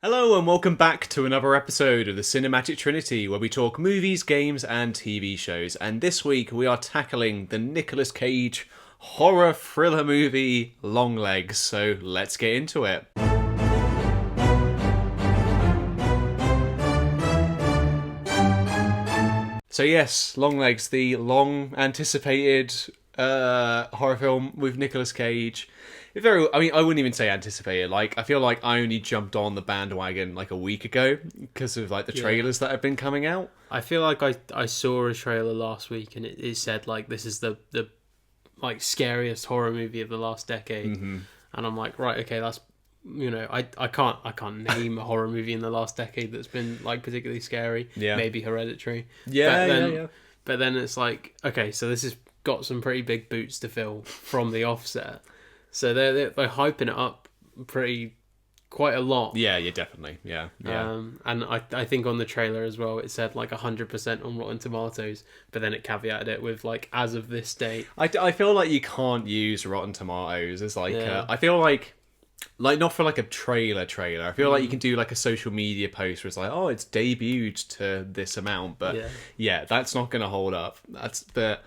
Hello and welcome back to another episode of the Cinematic Trinity, where we talk movies, games and TV shows. And this week we are tackling the Nicolas Cage horror thriller movie Longlegs. So let's get into it. So yes, Longlegs, the long anticipated horror film with Nicolas Cage. I wouldn't even say anticipated. Like, I feel like I only jumped on the bandwagon like a week ago because of like the trailers that have been coming out. I feel like I saw a trailer last week and it said like this is the like scariest horror movie of the last decade, and I'm like, right, okay, that's I can't name a horror movie in the last decade that's been like particularly scary. Yeah, maybe Hereditary. Yeah. But then it's like, okay, so this has got some pretty big boots to fill from the offset. So they're hyping it up quite a lot. Yeah, definitely. Yeah. And I think on the trailer as well, it said like 100% on Rotten Tomatoes, but then it caveated it with like as of this date. I feel like you can't use Rotten Tomatoes as like Yeah. I feel like not for like a trailer. I feel like you can do like a social media post where it's like, oh, it's debuted to this amount, but yeah that's not going to hold up. But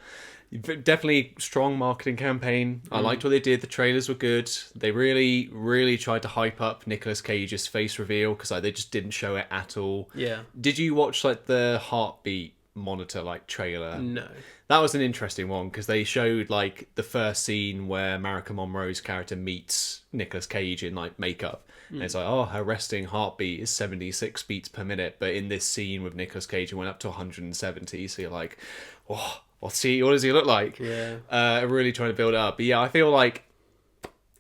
definitely strong marketing campaign. I liked what they did. The trailers were good. They really tried to hype up Nicolas Cage's face reveal because they just didn't show it at all. Yeah. Did you watch like the heartbeat monitor like trailer? No. That was an interesting one because they showed like the first scene where Marika Monroe's character meets Nicolas Cage in like makeup. And it's like, oh, her resting heartbeat is 76 beats per minute, but in this scene with Nicolas Cage it went up to 170. So you're like, oh, what does he look like? Yeah. Really trying to build it up. But yeah, I feel like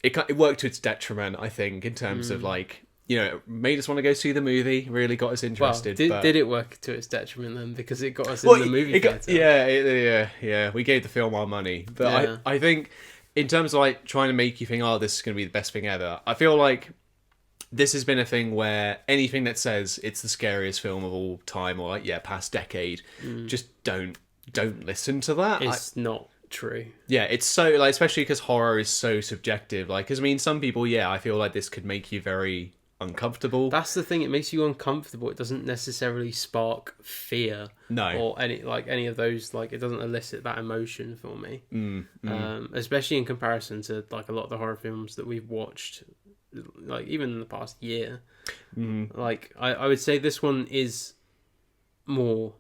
it worked to its detriment, I think, in terms of like, it made us want to go see the movie, really got us interested. Well, did it work to its detriment then? Because it got us in the movie theatre. Yeah. We gave the film our money. But I think in terms of like trying to make you think, oh, this is going to be the best thing ever, I feel like this has been a thing where anything that says it's the scariest film of all time or like, past decade, just don't listen to that. It's not true. Yeah, it's so like, especially because horror is so subjective. Like, because I mean, some people, I feel like this could make you very uncomfortable. That's the thing; it makes you uncomfortable. It doesn't necessarily spark fear, or any of those. Like, it doesn't elicit that emotion for me. Especially in comparison to like a lot of the horror films that we've watched, like even in the past year. Like, I would say this one is more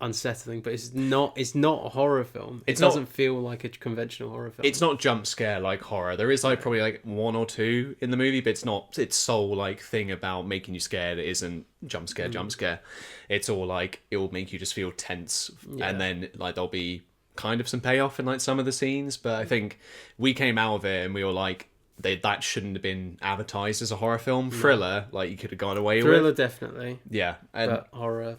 unsettling, but it's not a horror film. It doesn't feel like a conventional horror film. It's not jump scare like horror. There is like probably like one or two in the movie, but it's not its sole like thing about making you scared. It isn't jump scare. It's all like it will make you just feel tense, and then like there'll be kind of some payoff in like some of the scenes. But I think we came out of it and we were like, that shouldn't have been advertised as a horror film. Thriller, like you could have gone away with. Thriller, definitely. Yeah, but horror.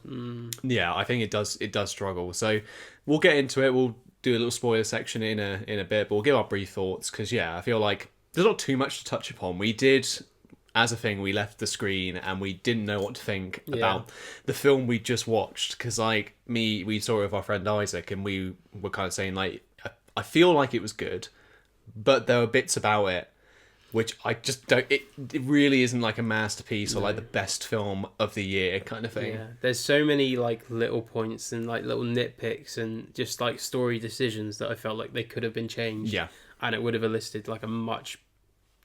Yeah, I think it does struggle. So we'll get into it. We'll do a little spoiler section in a bit, but we'll give our brief thoughts because I feel like there's not too much to touch upon. We did, as a thing, we left the screen and we didn't know what to think about the film we just watched because we saw it with our friend Isaac and we were kind of saying like, I feel like it was good, but there were bits about it which I just don't. It really isn't like a masterpiece or like the best film of the year kind of thing. Yeah, there's so many like little points and like little nitpicks and just like story decisions that I felt like they could have been changed. Yeah, and it would have elicited like a much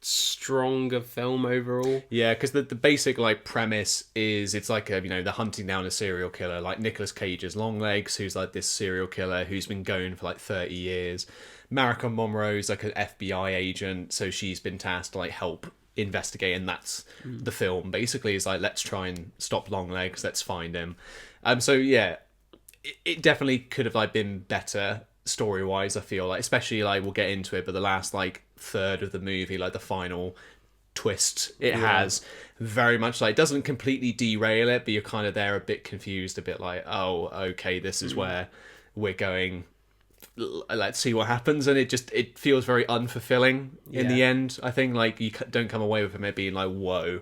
stronger film overall. Yeah, because the basic like premise is it's like they're hunting down a serial killer like Nicolas Cage's Longlegs, who's like this serial killer who's been going for like 30 years. Marika Monroe's like an FBI agent, so she's been tasked to like help investigate, and that's the film basically is like, let's try and stop Longlegs, let's find him. So yeah, it definitely could have like been better story wise. I feel like, especially like we'll get into it, but the last like third of the movie, like the final twist it has, very much like doesn't completely derail it, but you're kind of there a bit confused, a bit like, oh, okay, this is where we're going. Let's see what happens, and it feels very unfulfilling in the end. I think like you don't come away with it being like, whoa,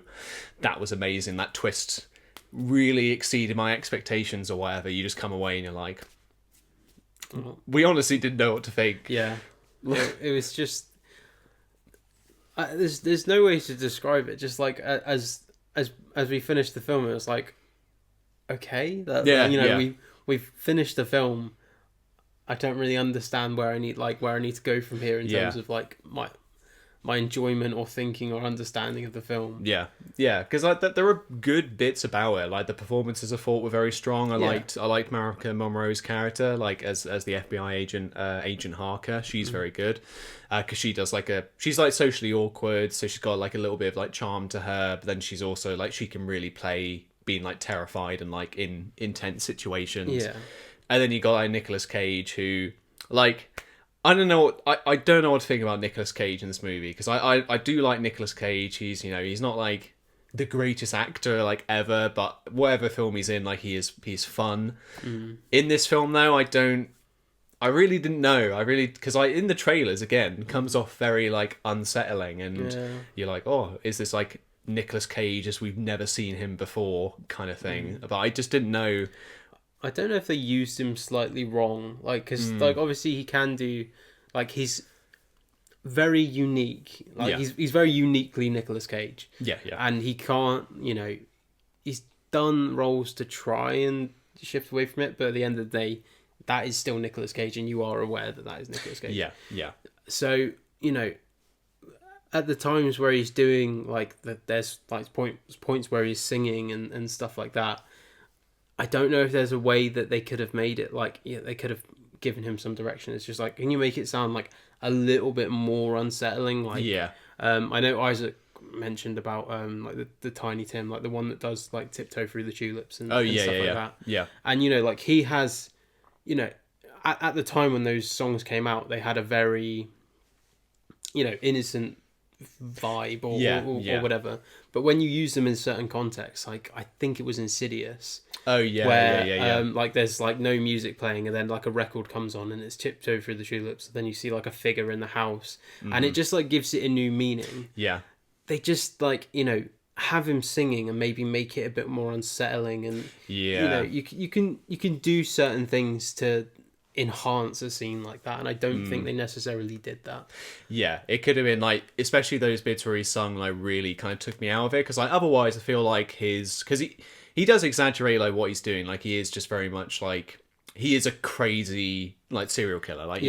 that was amazing, that twist really exceeded my expectations or whatever. You just come away and you're like, we honestly didn't know what to think. It was just there's no way to describe it, just like as as we finished the film, it was like, okay, we've finished the film. I don't really understand where I need to go from here in terms of like my enjoyment or thinking or understanding of the film. Yeah, because like there are good bits about it. Like the performances I thought were very strong. I liked Marika Monroe's character, like as the FBI agent, Agent Harker. She's very good because she does she's like socially awkward, so she's got like a little bit of like charm to her. But then she's also like she can really play being like terrified and like in intense situations. Yeah, and then you got like Nicolas Cage, who like. I don't know. I don't know what to think about Nicolas Cage in this movie because I do like Nicolas Cage. He's he's not like the greatest actor like ever, but whatever film he's in, like he's fun. In this film though, I really didn't know. Because in the trailers again comes off very like unsettling, and you're like, oh, is this like Nicolas Cage as we've never seen him before kind of thing? But I just didn't know. I don't know if they used him slightly wrong, like because like obviously he can do, like he's very unique, like he's very uniquely Nicolas Cage. Yeah, and he can't, he's done roles to try and shift away from it, but at the end of the day, that is still Nicolas Cage, and you are aware that is Nicolas Cage. Yeah. So at the times where he's doing like there's like points where he's singing and stuff like that. I don't know if there's a way that they could have made it like they could have given him some direction. It's just like, can you make it sound like a little bit more unsettling? Like I know Isaac mentioned about like the Tiny Tim, like the one that does like Tiptoe Through the Tulips and stuff like that. Yeah. And like he has, at the time when those songs came out, they had a very innocent vibe or whatever. But when you use them in certain contexts, like I think it was Insidious. Oh yeah, like there's like no music playing, and then like a record comes on, and it's Tiptoe Through the Tulips. And then you see like a figure in the house, and it just like gives it a new meaning. Yeah, they just like have him singing and maybe make it a bit more unsettling, and you can do certain things to enhance a scene like that, and I don't think they necessarily did that. Yeah, it could have been like, especially those bits where he sung, like really kind of took me out of it, because like otherwise I feel like because he does exaggerate like what he's doing, like he is just very much like he is a crazy like serial killer, like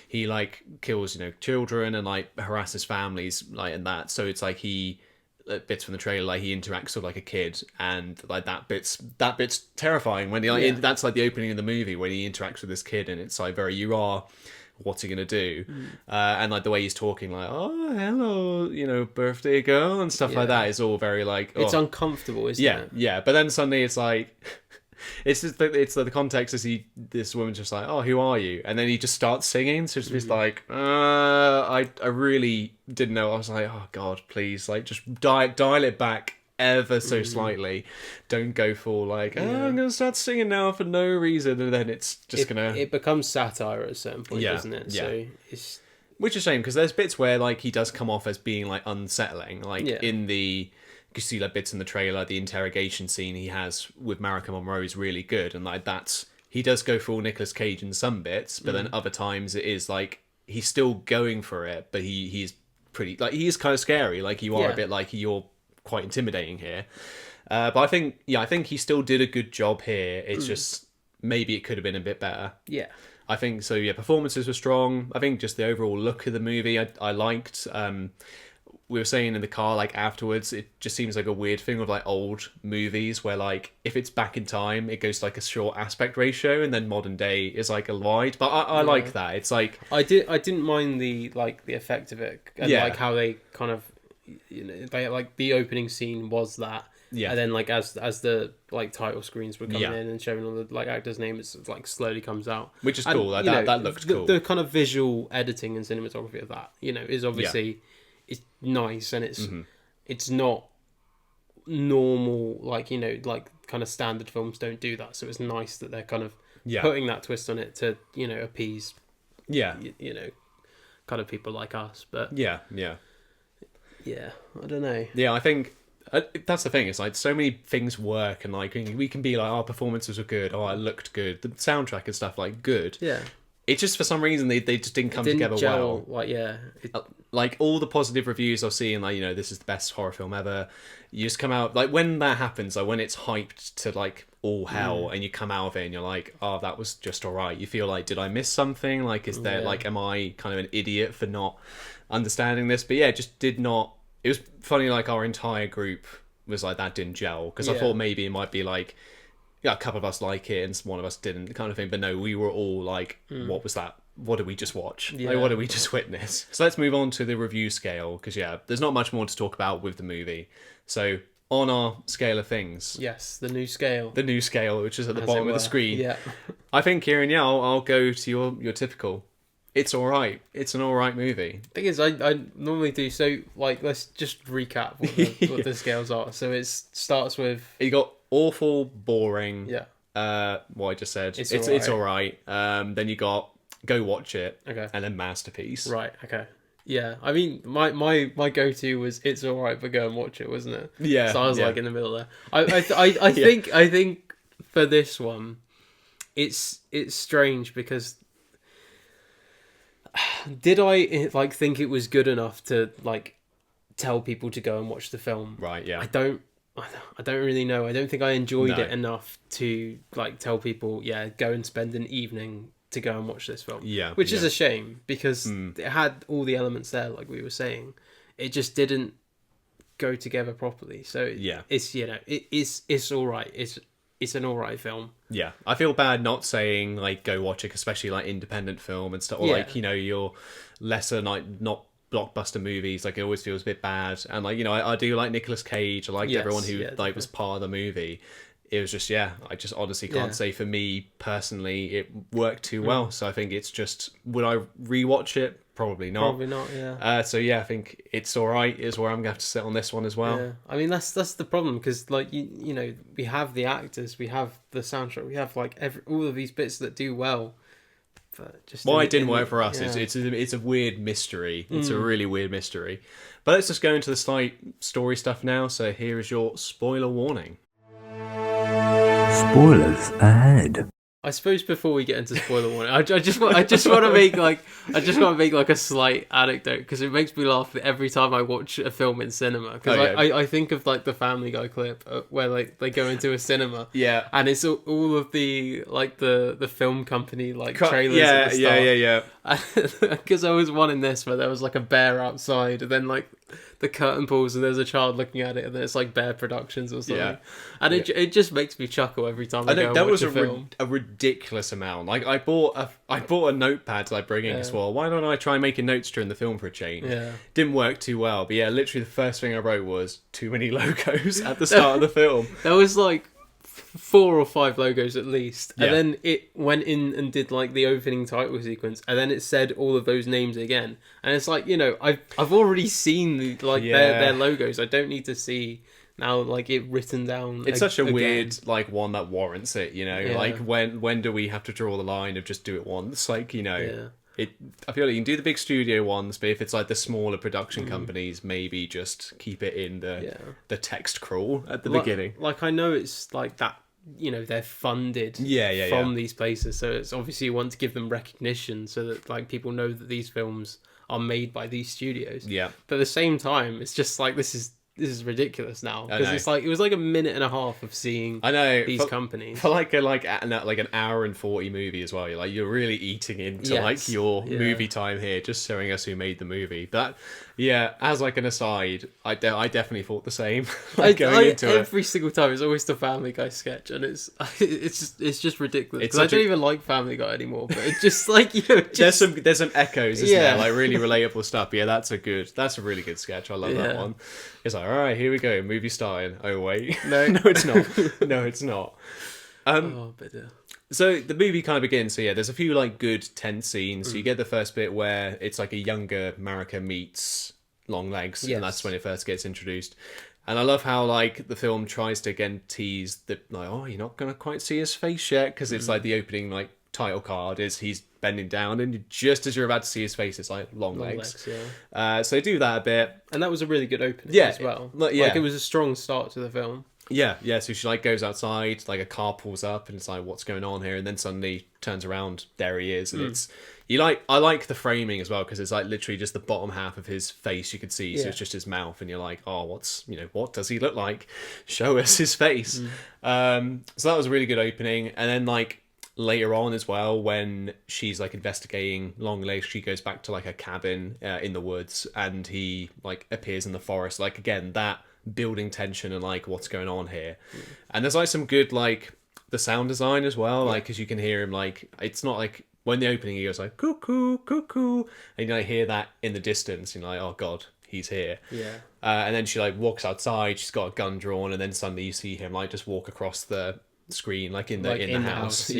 he like kills children and like harasses families like and that. So it's like bits from the trailer, like he interacts with like a kid, and like that bit's terrifying when he that's like the opening of the movie when he interacts with this kid, and it's like what's he gonna do? And like the way he's talking, like, oh hello, birthday girl and stuff like that is all very like it's uncomfortable, isn't it? Yeah, but then suddenly it's like it's just the context is this woman's just like, oh, who are you? And then he just starts singing, so it's just like I really didn't know. I was like, oh god, please, like just dial it back ever so slightly. Don't go full like I'm gonna start singing now for no reason, and then it's just it becomes satire at a certain point, doesn't it? So it's which is a shame, because there's bits where like he does come off as being like unsettling, like in the. You see like bits in the trailer, the interrogation scene he has with Marika Monroe is really good, and like he does go for all Nicolas Cage in some bits, but then other times it is like he's still going for it, but he's pretty like he is kind of scary, like you are a bit like you're quite intimidating here. But I think he still did a good job here. It's just maybe it could have been a bit better. Yeah. I think so. Yeah, performances were strong. I think just the overall look of the movie I liked. We were saying in the car, like afterwards, it just seems like a weird thing with like old movies where like if it's back in time, it goes to like a short aspect ratio, and then modern day is like a wide. But I like that. It's like I didn't mind the effect of it, and like how they kind of they like the opening scene was that. Yeah. And then like as the like title screens were coming in and showing all the like actors' names, it like slowly comes out, which is cool. Like, that looked cool. The kind of visual editing and cinematography of that, is obviously. It's nice, and it's not normal, like like kind of standard films don't do that. So it's nice that they're kind of putting that twist on it to appease kind of people like us. But I don't know. Yeah, I think that's the thing. It's like so many things work, and like we can be like, our performances were good, it looked good, the soundtrack and stuff like good. Yeah. it just for some reason they just didn't come together well. Like all the positive reviews I've seen, like, you know, this is the best horror film ever. You just come out like when that happens, like when it's hyped to like all hell, and you come out of it and you're like, oh, that was just alright. You feel like, did I miss something? Like, is there like, am I kind of an idiot for not understanding this? But yeah, it just did not. It was funny, like our entire group was like, that didn't gel, because I thought maybe it might be like, yeah, a couple of us like it and one of us didn't, kind of thing. But no, we were all like, what was that? What did we just watch? Like, what did we just witness? So let's move on to the review scale, because there's not much more to talk about with the movie. So on our scale of things, the new scale, which is at the bottom of the screen, I think, Kyran, I'll go to your typical. It's all right. It's an all right movie. Thing is, I normally do, so like, let's just recap what the scales are. So it starts with, you got awful, boring. What I just said. It's all right. Then you got go watch it. Okay. And then masterpiece. Right. Okay. Yeah. I mean, my go-to was it's all right, but go and watch it, wasn't it? Yeah. So I was like in the middle there. I think for this one, it's strange because did I like think it was good enough to like tell people to go and watch the film? Right. Yeah. I don't really know. I don't think I enjoyed it enough to like tell people, go and spend an evening to go and watch this film. Yeah. Which is a shame, because it had all the elements there, like we were saying. It just didn't go together properly. So it's, you know, it's all right. It's an all right film. Yeah. I feel bad not saying like go watch it, especially like independent film and stuff, or like, you know, your lesser not blockbuster movies. Like, it always feels a bit bad. And like, you know, I do like Nicolas Cage. I liked everyone who like was part of the movie. It was just, I just honestly can't say for me personally it worked too well. So I think it's just, would I rewatch it? Probably not. So I think it's all right is where I'm gonna have to sit on this one as well. Yeah. I mean, that's the problem, because like you know, we have the actors, we have the soundtrack, we have like all of these bits that do well. But just why it didn't work for us is it's a weird mystery. It's a really weird mystery. But let's just go into the slight story stuff now. So here is your spoiler warning. Spoilers ahead. I suppose before we get into spoiler warning, I just want to make like a slight anecdote, because it makes me laugh every time I watch a film in cinema. Because I think of like the Family Guy clip where like they go into a cinema, and it's all of the like the film company like trailers. Yeah. Because there was one in this where there was like a bear outside, and then like the curtain pulls and there's a child looking at it, and then it's like Bear Productions or something. And it just makes me chuckle every time I go and watch a film. A ridiculous amount. Like I bought a notepad to like bring in as well. Why don't I try making notes during the film for a change? Didn't work too well, but literally the first thing I wrote was too many logos at the start of the film. There was like 4 or 5 logos at least, and then it went in and did like the opening title sequence, and then it said all of those names again, and it's like, you know, I've already seen their logos. I don't need to see now like it written down. It's such a weird like one that warrants it, you know. Like when do we have to draw the line of just do it once? Like, you know, I feel like you can do the big studio ones, but if it's like the smaller production companies, maybe just keep it in the text crawl at the beginning. Like, I know it's like that, you know, they're funded from these places, so it's obviously you want to give them recognition so that like people know that these films are made by these studios. But at the same time, it's just like this is ridiculous now, because it's like it was like a minute and a half of seeing these companies for like an hour and 40 movie as well. You're really eating into like your movie time here, just showing us who made the movie. But as like an aside, I definitely thought the same. Every single time it's always the Family Guy sketch, and it's just ridiculous, because I don't even like Family Guy anymore, but it's just like, you know, there's some echoes, isn't there, like really relatable stuff. That's a really good sketch. I love that one. It's like, all right, here we go, movie starting. Oh wait, no, it's not. No, it's not. So the movie kind of begins. So there's a few like good tense scenes. So you get the first bit where it's like a younger Marika meets Longlegs, and that's when it first gets introduced. And I love how like the film tries to again tease that, like, oh, you're not gonna quite see his face yet, because it's like the opening like title card is he's bending down, and just as you're about to see his face, it's like Longlegs. So they do that a bit, and that was a really good opening as well. Like, it was a strong start to the film. Yeah. So she like goes outside, like a car pulls up, and it's like, what's going on here? And then suddenly turns around, there he is, and it's I like the framing as well because it's like literally just the bottom half of his face you could see, so it's just his mouth, and you're like, oh, what does he look like? Show us his face. So that was a really good opening, and then like later on as well, when she's like investigating Longlegs, she goes back to like a cabin in the woods, and he like appears in the forest. Like again, that building tension and like what's going on here. And there's like some good like the sound design as well, like because you can hear him, like it's not like when the opening he goes like cuckoo cuckoo, and you like hear that in the distance, and you're like, oh god, he's here. And then she like walks outside, she's got a gun drawn, and then suddenly you see him like just walk across the screen like in the house.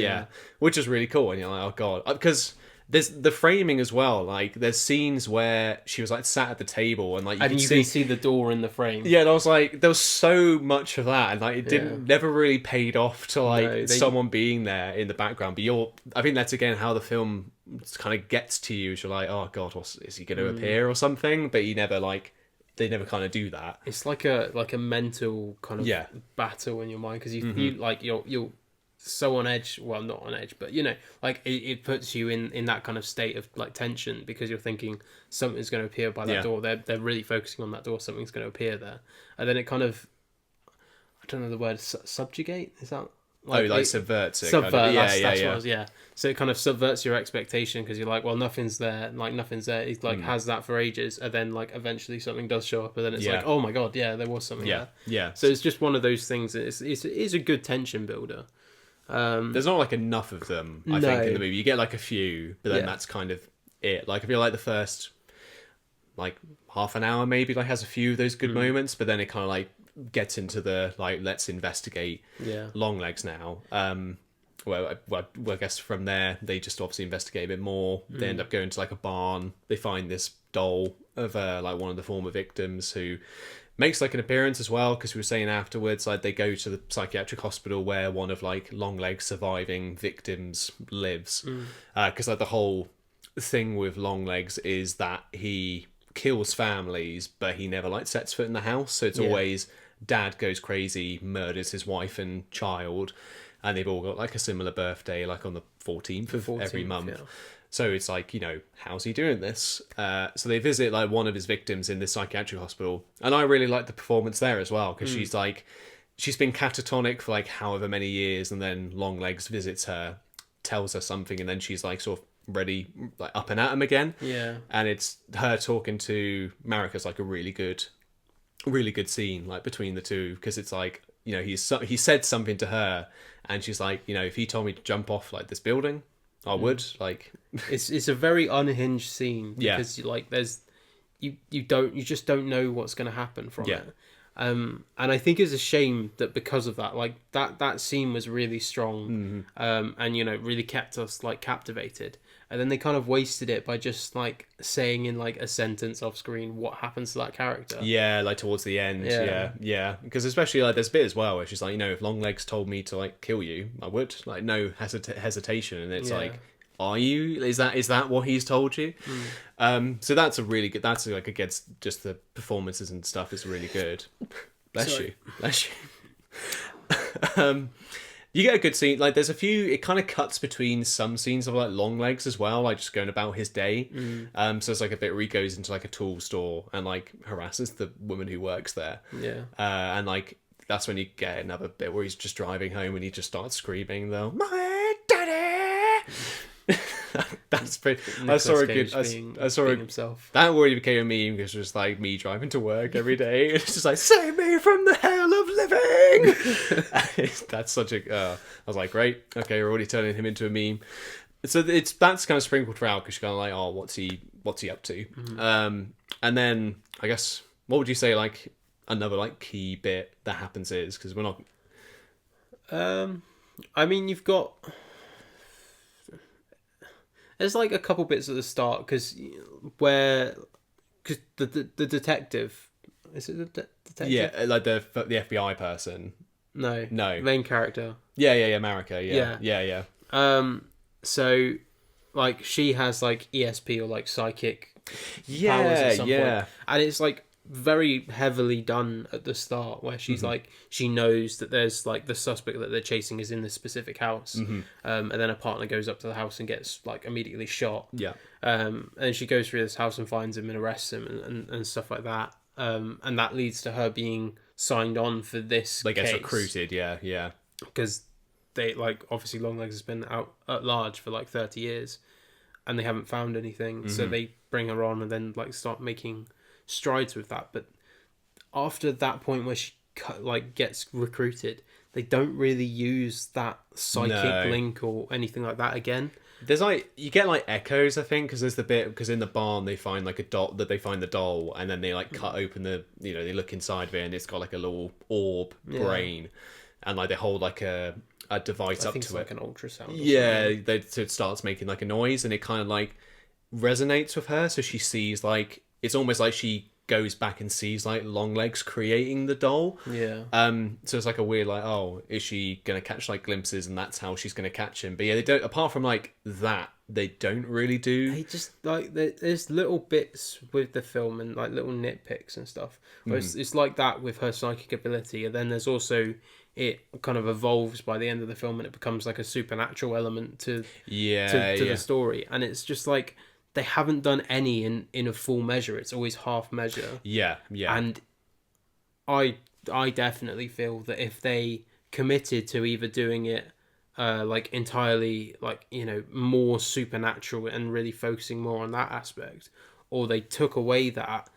Which is really cool, and you're like, oh god, because there's the framing as well, like there's scenes where she was like sat at the table and like you can see the door in the frame. And I was like, there was so much of that, and like it didn't never really paid off to like someone being there in the background. But I think that's again how the film kind of gets to you. You're like, oh god, is he going to appear or something? But he never like they never kind of do that. It's like a mental kind of battle in your mind, because you like you're so on edge, well not on edge, but like it puts you in that kind of state of like tension, because you're thinking something's going to appear by that door. They're really focusing on that door, something's going to appear there, and then it kind of, I don't know the word, subjugate, is that like subverts it, subvert, kind of. That's what it was, so it kind of subverts your expectation, because you're like, well, nothing's there, it like has that for ages, and then like eventually something does show up, and then it's like, oh my god, there was something there. So it's just one of those things. It is a good tension builder. There's not like enough of them, I think, in the movie. You get like a few, but then that's kind of it. Like I feel like the first like half an hour maybe like has a few of those good moments, but then it kind of like gets into the like, let's investigate Longlegs now. Well, I guess from there they just obviously investigate a bit more. They end up going to like a barn. They find this doll of like one of the former victims who makes like an appearance as well, because we were saying afterwards like they go to the psychiatric hospital where one of like Longlegs' surviving victims lives, because like the whole thing with Longlegs is that he kills families, but he never like sets foot in the house, so it's always dad goes crazy, murders his wife and child, and they've all got like a similar birthday, like on the 14th of every month. So it's like, how's he doing this? So they visit like one of his victims in this psychiatric hospital, and I really like the performance there as well, because she's been catatonic for like however many years, and then Longlegs visits her, tells her something, and then she's like sort of ready, like up and at him again. And it's her talking to Marika's like a really good scene like between the two, because it's like, he said something to her, and she's like, if he told me to jump off like this building, I would. Like it's a very unhinged scene, because like you just don't know what's going to happen from it. And I think it's a shame that because of that, like that scene was really strong, and really kept us like captivated. And then they kind of wasted it by just like saying in like a sentence off screen what happens to that character. Yeah, like towards the end. Yeah. Because especially like there's a bit as well where she's like, if Longlegs told me to like kill you, I would. Like no hesitation. And it's like, are you? Is that what he's told you? So that's a really good. That's like against just the performances and stuff is really good. Bless you. You get a good scene. Like there's a few. It kind of cuts between some scenes of like Longlegs as well, like just going about his day. So it's like a bit where he goes into like a tool store and like harasses the woman who works there. And like that's when you get another bit where he's just driving home and he just starts screaming though, my daddy. That's pretty. I saw himself. That already became a meme, because it's just like me driving to work every day. It's just like, save me from the hell of living. That's such a. I was like, great, okay, we're already turning him into a meme. So that's kind of sprinkled throughout, because you're kind of like, oh, what's he up to? And then I guess what would you say like another like key bit that happens is, because we're not. I mean, you've got. There's like a couple bits at the start, because the detective, is it the detective? Yeah, like the FBI person. No, main character. Yeah, Marika. Yeah. So like she has like ESP or like psychic powers at some point. And it's like very heavily done at the start, where she's like, she knows that there's like the suspect that they're chasing is in this specific house, and then her partner goes up to the house and gets like immediately shot. Yeah. And she goes through this house and finds him and arrests him and stuff like that. And that leads to her being signed on for this Like, gets case. recruited, yeah. Because they, like, obviously Longlegs has been out at large for like 30 years and they haven't found anything. So they bring her on and then like start making strides with that. But after that point where she like gets recruited, they don't really use that psychic link or anything like that again. There's like, you get like echoes, I think, because there's the bit, because in the barn they find like a doll, that they find the doll, and then they like cut open the, you know, they look inside of it and it's got like a little orb brain, and like they hold like a device up to it. Like an ultrasound. Yeah, so it starts making like a noise, and it kind of like resonates with her, so she sees like, it's almost like she goes back and sees like Longlegs creating the doll. Yeah. So it's like a weird like, oh, is she gonna catch like glimpses, and that's how she's gonna catch him? But yeah, they don't. Apart from like that, they don't really do. They just like, there's little bits with the film and like little nitpicks and stuff. Where it's like that with her psychic ability, and then there's also, it kind of evolves by the end of the film and it becomes like a supernatural element to the story, and it's just like, they haven't done any in a full measure. It's always half measure. Yeah. And I definitely feel that if they committed to either doing it like entirely, like, you know, more supernatural and really focusing more on that aspect, or they took away that,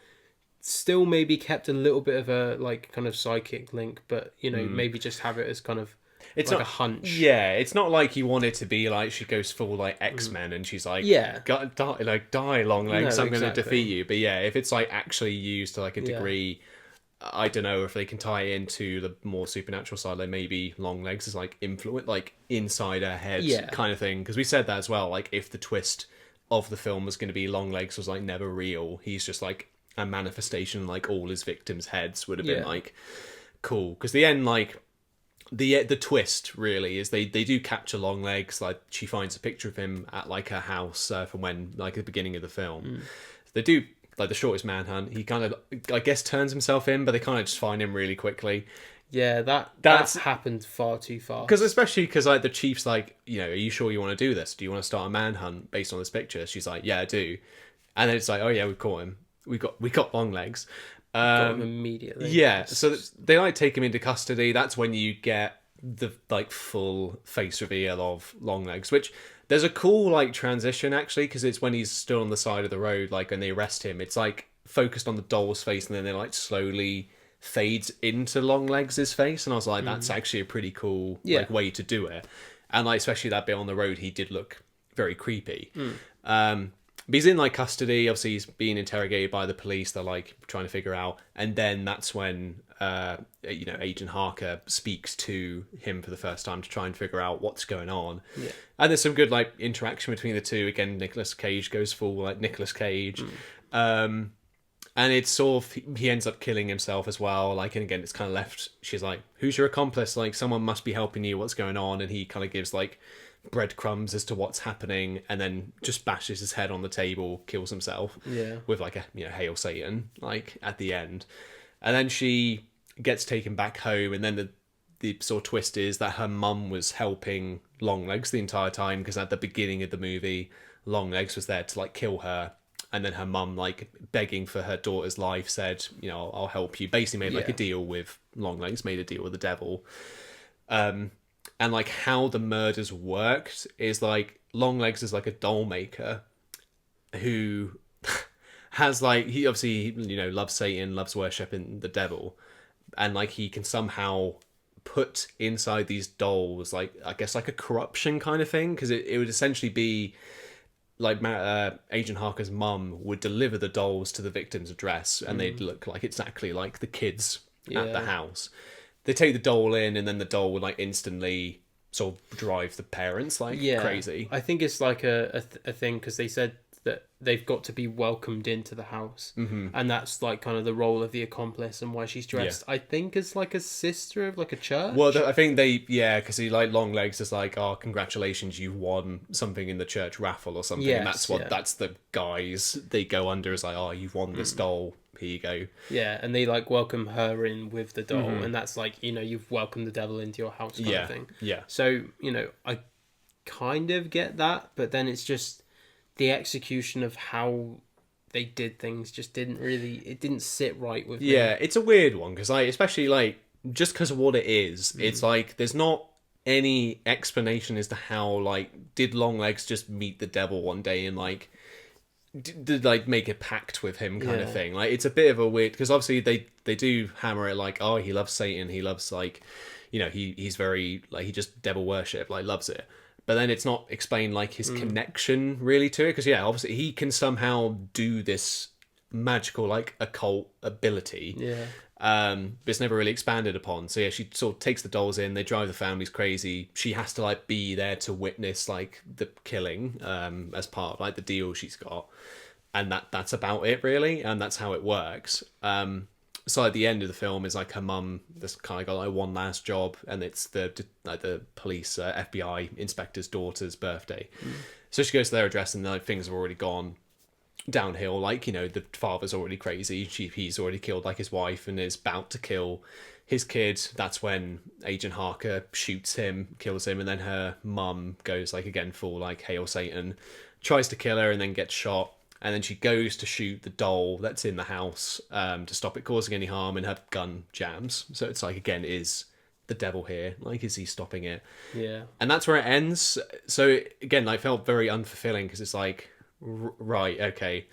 still maybe kept a little bit of a like kind of psychic link, but, you know, maybe just have it as kind of, it's like not a hunch. Yeah, it's not like you want it to be like she goes full like X-Men and she's like, die Longlegs, I'm going to defeat you. But yeah, if it's like actually used to like a degree, I don't know if they can tie it into the more supernatural side, like maybe Longlegs is like influence, like inside her head kind of thing. Because we said that as well, like if the twist of the film was going to be Longlegs was like never real, he's just like a manifestation, like all his victims' heads, would have been like cool. Because the end, like, the twist really is they do capture Longlegs. Like, she finds a picture of him at like her house from when, like, the beginning of the film. They do like the shortest manhunt. He kind of, I guess, turns himself in, but they kind of just find him really quickly. Yeah, that's happened far too fast. Because especially because like the chief's like, you know, are you sure you want to do this? Do you want to start a manhunt based on this picture? She's like, yeah, I do. And then it's like, oh yeah, we caught him. We got Longlegs. Got him immediately. Yeah, so they like take him into custody. That's when you get the like full face reveal of Longlegs, which there's a cool like transition actually, because it's when he's still on the side of the road, like when they arrest him. It's like focused on the doll's face, and then they like slowly fades into Longlegs' face, and I was like, that's actually a pretty cool like way to do it. And like especially that bit on the road, he did look very creepy. But he's in like custody. Obviously, he's being interrogated by the police. They're like trying to figure out, and then that's when you know, Agent Harker speaks to him for the first time to try and figure out what's going on. Yeah. And there's some good like interaction between the two. Again, Nicolas Cage goes full like Nicolas Cage, and it's sort of, he ends up killing himself as well. Like, and again, it's kind of left. She's like, "Who's your accomplice? Like, someone must be helping you. What's going on?" And he kind of gives like breadcrumbs as to what's happening, and then just bashes his head on the table, kills himself with like a, you know, Hail Satan like at the end. And then she gets taken back home, and then the sort of twist is that her mum was helping Longlegs the entire time, because at the beginning of the movie Longlegs was there to like kill her, and then her mum, like begging for her daughter's life, said, you know, I'll help you, basically made like a deal with Longlegs, made a deal with the devil. And like how the murders worked is like Longlegs is like a doll maker who has like, he obviously, you know, loves Satan, loves worshiping the devil, and like he can somehow put inside these dolls like, I guess like a corruption kind of thing, because it would essentially be like Agent Harker's mum would deliver the dolls to the victim's address, and they'd look like exactly like the kids at the house. They take the doll in, and then the doll would like instantly sort of drive the parents like crazy. I think it's like a thing, because they said that they've got to be welcomed into the house, and that's like kind of the role of the accomplice and why she's dressed. I think as like a sister of like a church. Well, I think because he like Longlegs is like, oh, congratulations, you won something in the church raffle or something. And that's the guys they go under is like, oh, you've won this doll. Here you go. Yeah, and they like welcome her in with the doll, and that's like, you've welcomed the devil into your house kind of thing. Yeah. So, I kind of get that, but then it's just the execution of how they did things just didn't sit right with me. Yeah, it's a weird one because especially like just because of what it is, it's like there's not any explanation as to how like did Longlegs just meet the devil one day and like did like make a pact with him kind of thing. Like it's a bit of a weird because obviously they do hammer it like, oh, he loves Satan, he loves like he's very like he just devil worship, like loves it. But then it's not explained like his connection really to it because obviously he can somehow do this magical like occult ability. But it's never really expanded upon. So she sort of takes the dolls in, they drive the families crazy. She has to like be there to witness like the killing as part of like the deal she's got. And that's about it really, and that's how it works. So at the end of the film is like her mum that's kind of got like one last job, and it's the police FBI inspector's daughter's birthday. So she goes to their address and like things have already gone downhill. Like the father's already crazy. He's already killed like his wife and is about to kill his kid. That's when Agent Harker shoots him, kills him, and then her mum goes like again full like Hail Satan, tries to kill her and then gets shot. And then she goes to shoot the doll that's in the house to stop it causing any harm, and her gun jams. So it's like, again, is the devil here? Like, is he stopping it? Yeah. And that's where it ends. So, again, I felt very unfulfilling because it's like, right, okay.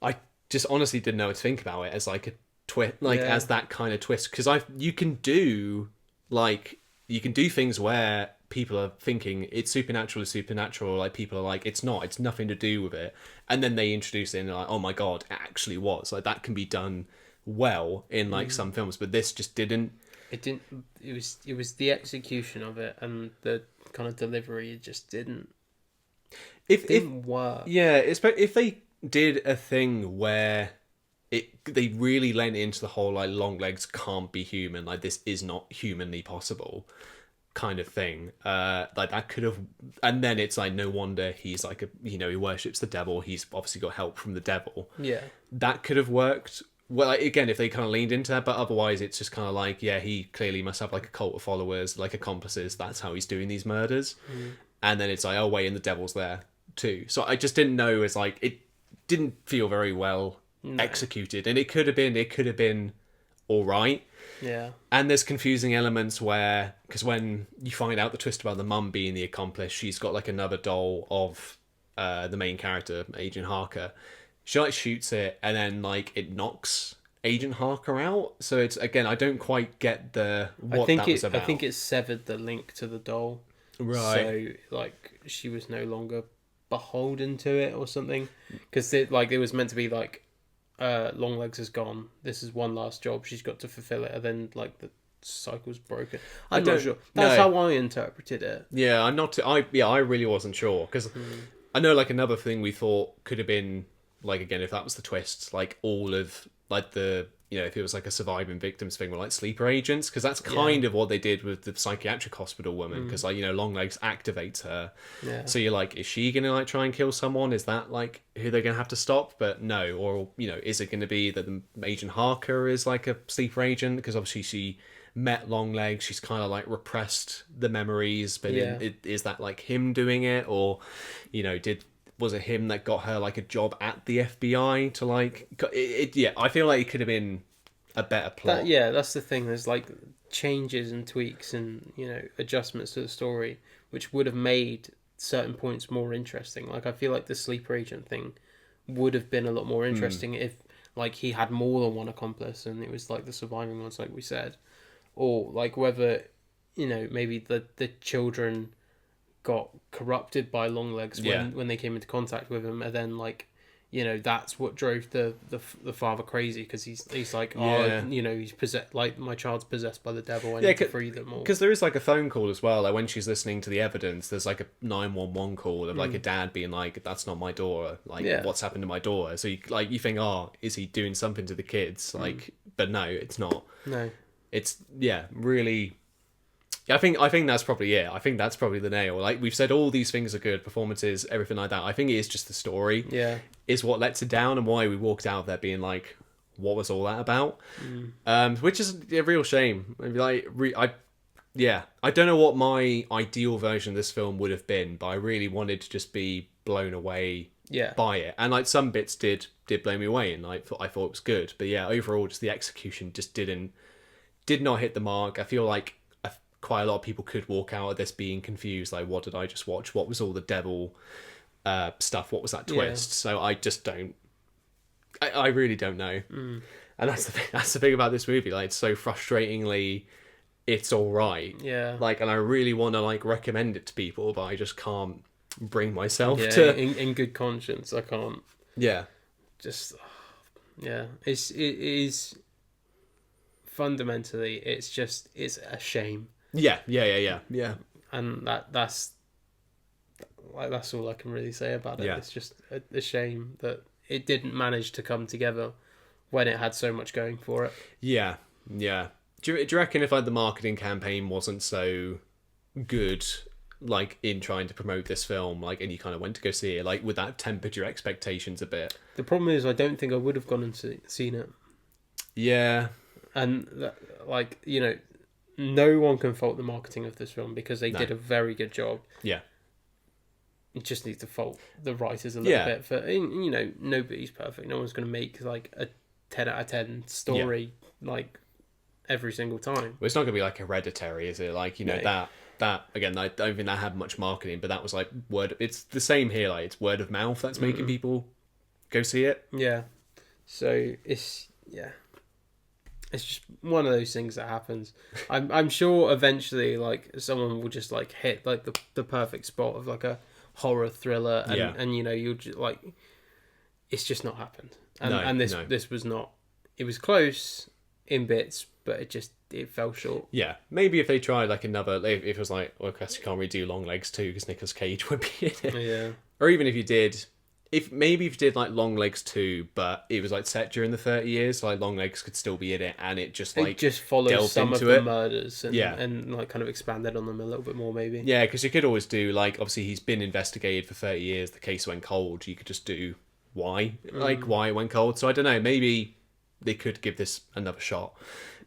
I just honestly didn't know what to think about it as like a twist, like as that kind of twist. Because you can do things where people are thinking it's supernatural, like people are like it's not, it's nothing to do with it, and then they introduce it and they're like, oh my god, it actually was. Like that can be done well in like some films, but this just didn't. It was the execution of it and the kind of delivery. It just didn't work. Yeah, if they did a thing where they really lent into the whole like Longlegs can't be human, like this is not humanly possible kind of thing, like that could have, and then it's like no wonder he's like he worships the devil, he's obviously got help from the devil. That could have worked well, like, again, if they kind of leaned into that, but otherwise it's just kind of like, he clearly must have like a cult of followers, like accomplices, that's how he's doing these murders. And then it's like, oh wait, and the devil's there too. So I just didn't know, it's like it didn't feel very well executed, and it could have been all right. And there's confusing elements where, because when you find out the twist about the mum being the accomplice, she's got like another doll of the main character, Agent Harker. She like shoots it, and then like it knocks Agent Harker out. So it's, again, I don't quite get what that was about. I think it severed the link to the doll, right? So like she was no longer beholden to it or something, because it was meant to be like, Longlegs is gone. This is one last job. She's got to fulfill it, and then like the cycle's broken. I'm not sure. That's how I interpreted it. Yeah, I'm not. I really wasn't sure, because I know like another thing we thought could have been like, again, if that was the twist, like all of like the, if it was like a surviving victims thing with like sleeper agents, because that's kind of what they did with the psychiatric hospital woman, because like, Longlegs activates her. So you're like, is she gonna like try and kill someone? Is that like who they're gonna have to stop? But no. Or is it gonna be that the Agent Harker is like a sleeper agent, because obviously she met Longlegs, she's kind of like repressed the memories, but is that like him doing it, or was it him that got her like a job at the FBI to like it? I feel like it could have been a better plot. That's the thing. There's like changes and tweaks and adjustments to the story, which would have made certain points more interesting. Like I feel like the sleeper agent thing would have been a lot more interesting if like he had more than one accomplice and it was like the surviving ones, like we said, or like whether maybe the children got corrupted by Longlegs when they came into contact with him, and then like you know, that's what drove the father crazy, because he's like, Yeah. you know, he's possessed, like, my child's possessed by the devil, I need to free them all. Because there is like a phone call as well, like when she's listening to the evidence, there's like a 911 call of like a dad being like, that's not my daughter, like what's happened to my daughter. So you think, oh, is he doing something to the kids, like, but no, it's not. No, it's really. I think that's probably it. I think that's probably the nail. Like we've said, all these things are good, performances, everything like that. I think it is just the story. Yeah, is what lets it down, and why we walked out of there being like, what was all that about? Which is a real shame. Like, I don't know what my ideal version of this film would have been, but I really wanted to just be blown away by it. And like some bits did blow me away, and like I thought it was good. But yeah, overall, just the execution just did not hit the mark. I feel like quite a lot of people could walk out of this being confused, like, what did I just watch? What was all the devil stuff? What was that twist? So I just don't. I really don't know. And that's the thing about this movie. Like, it's so frustratingly, it's all right. Yeah. Like, and I really want to like recommend it to people, but I just can't bring myself to. In good conscience, I can't. Yeah. Just. Yeah. It is. Fundamentally, it's a shame. Yeah. And that's all I can really say about it. Yeah. It's just a shame that it didn't manage to come together when it had so much going for it. Yeah. Do you reckon if like the marketing campaign wasn't so good, like in trying to promote this film, like, and you kind of went to go see it, like, would that have tempered your expectations a bit? The problem is, I don't think I would have gone and seen it. Yeah. And like, you know, no one can fault the marketing of this film, because they did a very good job. Yeah. You just need to fault the writers a little bit for, you know, nobody's perfect. No one's going to make like a 10 out of 10 story like every single time. Well, it's not going to be like Hereditary, is it? Like, you know, that again, I don't think that had much marketing, but that was like it's the same here. Like, it's word of mouth that's making people go see it. Yeah. So it's just one of those things that happens. I'm sure eventually, like, someone will just like hit like the perfect spot of like a horror thriller, and you know, you'll just like, it's just not happened. And this was not. It was close in bits, but it fell short. Yeah, maybe if they tried like another, if it was like, well, I guess you can't really do Longlegs 2 because Nicolas Cage would be in it. Yeah. Or even if you did. If you did like Longlegs 2, but it was like set during the 30 years, so like Longlegs could still be in it, and it just follows some of the murders and like kind of expanded on them a little bit more, maybe. Yeah, because you could always do like, obviously he's been investigated for 30 years, the case went cold. You could just do why it went cold. So I don't know, maybe they could give this another shot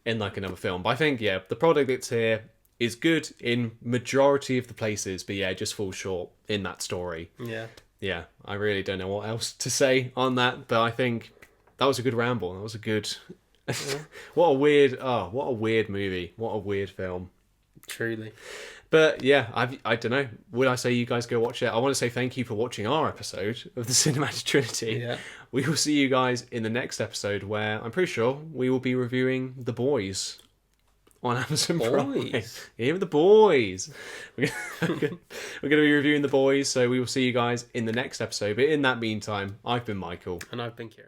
in like another film. But I think the product that's here is good in majority of the places, but just falls short in that story. Yeah, I really don't know what else to say on that, but I think that was a good ramble. That was a good. What a weird movie. What a weird film. Truly. But yeah, I don't know. Would I say you guys go watch it? I want to say thank you for watching our episode of the Cinematic Trinity. Yeah. We will see you guys in the next episode, where I'm pretty sure we will be reviewing The Boys on Amazon Prime. Yeah, The Boys. We're going to be reviewing The Boys, so we will see you guys in the next episode. But in that meantime, I've been Michael. And I've been Kyran.